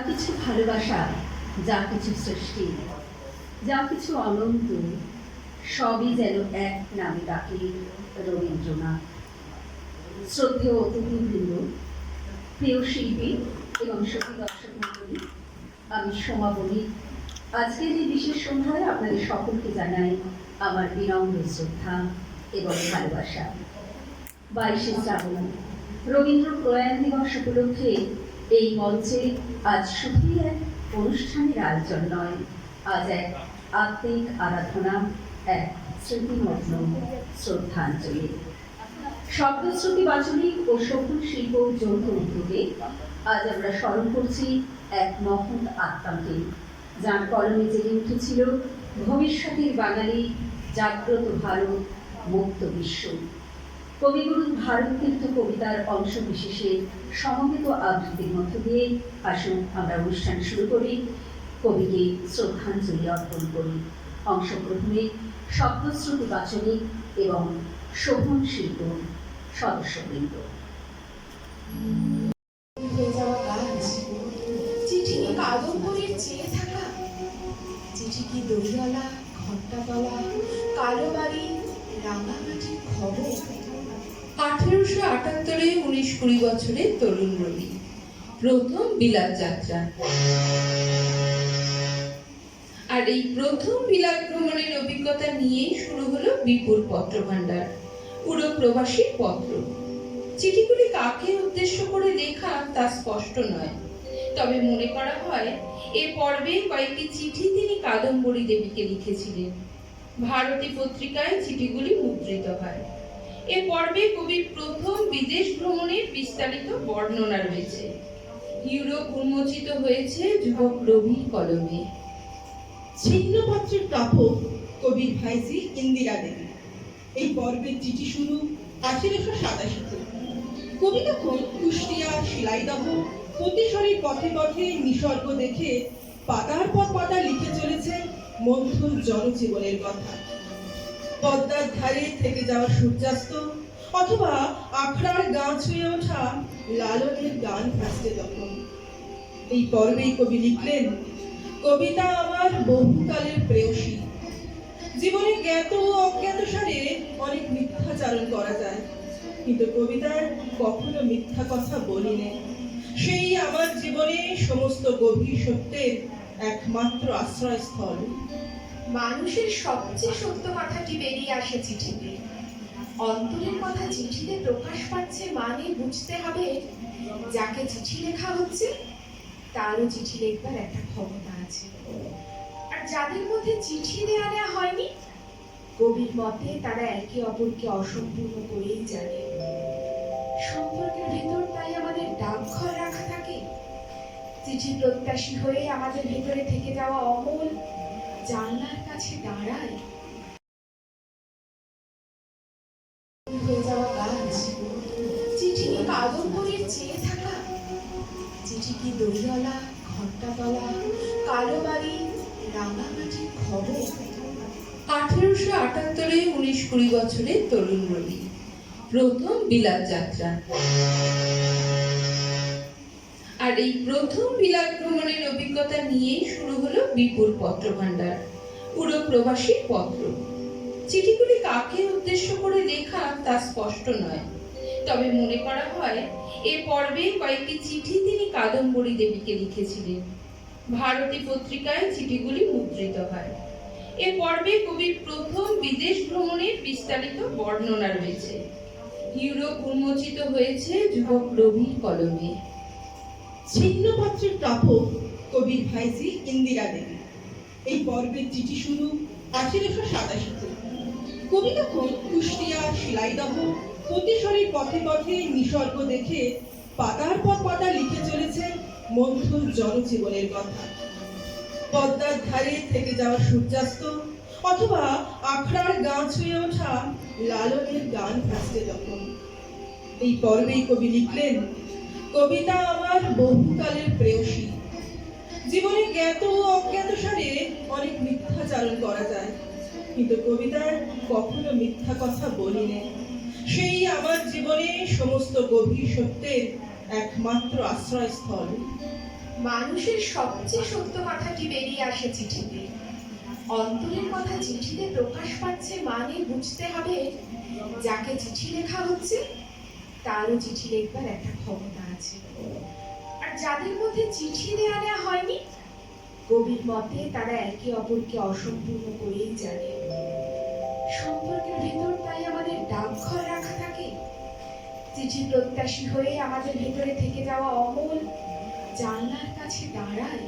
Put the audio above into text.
কিছু ভালোবাসা, যা কিছু সৃষ্টি, যা কিছু অনন্ত, সবই যেন এক নামে ডাকে রবীন্দ্রনাথ। শ্রদ্ধেয় অতিথিবৃন্দ, প্রিয় শিল্পী এবং সখী দর্শক মণ্ডলী, আমি সোমা বণিক। আজকের এই বিশেষ সন্ধ্যায় আপনাদের সকলকে জানাই আমার বিনম্র শ্রদ্ধা এবং ভালোবাসা। 22শে শ্রাবণ রবীন্দ্র প্রয়াণ দিবস উপলক্ষে এই মঞ্চে আজ শুধুই এক অনুষ্ঠানের আয়োজন নয়, আজ এক আত্মিক আরাধনা, এক স্মৃতিমগ্ন শ্রদ্ধাঞ্জলি। শব্দশ্রুতি বাচনিক ও শকুন শিল্প যৌথ উদ্যোগে আজ আমরা স্মরণ করছি এক মহৎ আত্মাকে, যার কলমে জেগে উঠেছিল ভবিষ্যতের বাঙালি, জাগ্রত ভারত, মুক্ত বিশ্ব। কবিগুরু ভারততীর্থ কবিতার অংশ বিশেষে সমবেত আবৃত্তির মধ্য দিয়ে আসুন আমরা অনুষ্ঠান শুরু করি, কবিকে শ্রদ্ধাঞ্জলি অর্পণ করি। অংশগ্রহণে শব্দশ্রুতি বাচনিক এবং শোভন শিল্প সদস্যবৃন্দ। চিঠি কি কাদম্বরীর চেয়ে থাকা, চিঠি কি দইওয়ালা, ঘণ্টাতলা, কালো বাড়ি, রাঙামাটির খবর। 1878 19-20 বছরের তরুণ রবি প্রথম বিলাত যাত্রা। আর এই প্রথম বিলাত ভ্রমণের অভিজ্ঞতা নিয়েই শুরু হলো বিপুল পত্রভাণ্ডার, পুরো প্রবাসীর পত্র। চিঠিগুলি কাকে উদ্দেশ্য করে লেখা তা স্পষ্ট নয়, তবে মনে করা হয় এ পর্বে কয়েকটি চিঠি তিনি কাদম্বরী দেবীকে লিখেছিলেন। ভারতী পত্রিকায় চিঠিগুলি মুদ্রিত হয়। এ পর্বে কবির প্রথম বিদেশ ভ্রমণের বিস্তারিত বর্ণনা রয়েছে। ইউরোপ উন্মোচিত হয়েছে যুবক রবির কলমে। ছিন্নপত্রের প্রাপক কবির ভাইঝি ইন্দিরা দেবী। এই পর্বের চিঠি শুরু 1887। কবি তখন কুষ্টিয়া, শিলাইদহ, প্রতিশরীর পথে পথে নিসর্গ দেখে পাতার পর পাতা লিখে চলেছেন মন্থর জনজীবনের কথা। পদ্মার ধারে থেকে যাওয়া সূর্যাস্ত অথবা আখড়ার গা ছুঁয়ে ওঠা লালনের গান ভাসছে তখন। এই পর্বেই কবি লিখলেন, কবিতা আমার বহুকালের প্রেয়সী। জীবনে জ্ঞাত ও অজ্ঞাত সারে অনেক মিথ্যাচারণ করা যায়, কিন্তু কবিতার কখনো মিথ্যা কথা বলিনি। সেই আমার জীবনে সমস্ত গভীর সত্যের একমাত্র আশ্রয়স্থল। মানুষের সবচেয়ে সত্য কথাটি বেরিয়ে আসে চিঠিতে। অন্তরের কথা চিঠিতে প্রকাশ পাচ্ছে মানে বুঝতে হবে যাকে চিঠি লেখা হচ্ছে তারও চিঠি লেখবার একটা ক্ষমতা আছে। আর যাদের মধ্যে চিঠি দেয়া নেওয়া হয়নি, কবির মতে তারা একে অপরকে অসম্পূর্ণ করেই জানে। সম্পর্কের ভেতর তাই আমাদের ডাকঘর রাখা থাকে। চিঠি প্রত্যাশী হয়ে আমাদের ভেতরে থেকে যাওয়া অমল জানলার কাছে দাঁড়ায়। হয়ে যাওয়া গাছ, চিঠি কি কাদম্বরীর চেয়ে থাকা, চিঠি কি দইওয়ালা, ঘণ্টাতলা, কালো বাড়ি, রাঙামাটির খবর। 1878 19-20 বছরের তরুণ রবি প্রথম বিলাত যাত্রা। আর এই প্রথম বিলাত ভ্রমণের অভিজ্ঞতা নিয়েই শুরু হলো বিপুল পত্রভাণ্ডার, পুরো প্রবাসীর পত্র। চিঠিগুলি কাকে উদ্দেশ্য করে লেখা তা স্পষ্ট নয়, তবে মনে করা হয় এ পর্বে কয়েকটি চিঠি তিনি কাদম্বরী দেবীকে লিখেছিলেন। ভারতী পত্রিকায় চিঠিগুলি মুদ্রিত হয়। এ পর্বে কবির প্রথম বিদেশ ভ্রমণের বিস্তারিত বর্ণনা রয়েছে। ইউরোপ উন্মোচিত হয়েছে যুবক রবির কলমে। ছিন্নপত্রের প্রাপক কবির ভাইঝি ইন্দিরা দেবী। এই পর্বের চিঠি শুরু 1887। কবি তখন কুষ্টিয়া, শিলাইদহ, প্রতিশরীর পথে পথে নিসর্গ দেখে পাতার পর পাতা লিখে চলেছেন মন্থর জনজীবনের কথা। পদ্মার ধারে থেকে যাওয়া সূর্যাস্ত অথবা আখড়ার গা ছুঁয়ে ওঠা লালনের গান ভাসছে তখন। এই পর্বেই কবি লিখলেন, কবিতা আমার বহুকালের প্রেয়সী। জীবনে জ্ঞাত ও অজ্ঞাত সারে অনেক মিথ্যাচারণ করা যায়, কিন্তু কবিতার কখনো মিথ্যা কথা বলিনি। সেই আমার জীবনে সমস্ত গভীর সত্যের একমাত্র আশ্রয়স্থল। মানুষের সবচেয়ে সত্য কথাটি বেরিয়ে আসে চিঠিতে। অন্তরের কথা চিঠিতে প্রকাশ পাচ্ছে মানে বুঝতে হবে যাকে চিঠি লেখা হচ্ছে তারও চিঠি লিখবার একটা ক্ষমতা আছে। আর যাদের মধ্যে চিঠি দেয়া নেওয়া হয়নি, কবির মতে তারা একে অপরকে অসম্পূর্ণ করেই জানে। সম্পর্কের ভেতর তাই আমাদের ডাকঘর রাখা থাকে, চিঠি প্রত্যাশী হয়ে আমাদের ভেতরে থেকে যাওয়া অমল জানলার কাছে দাঁড়ায়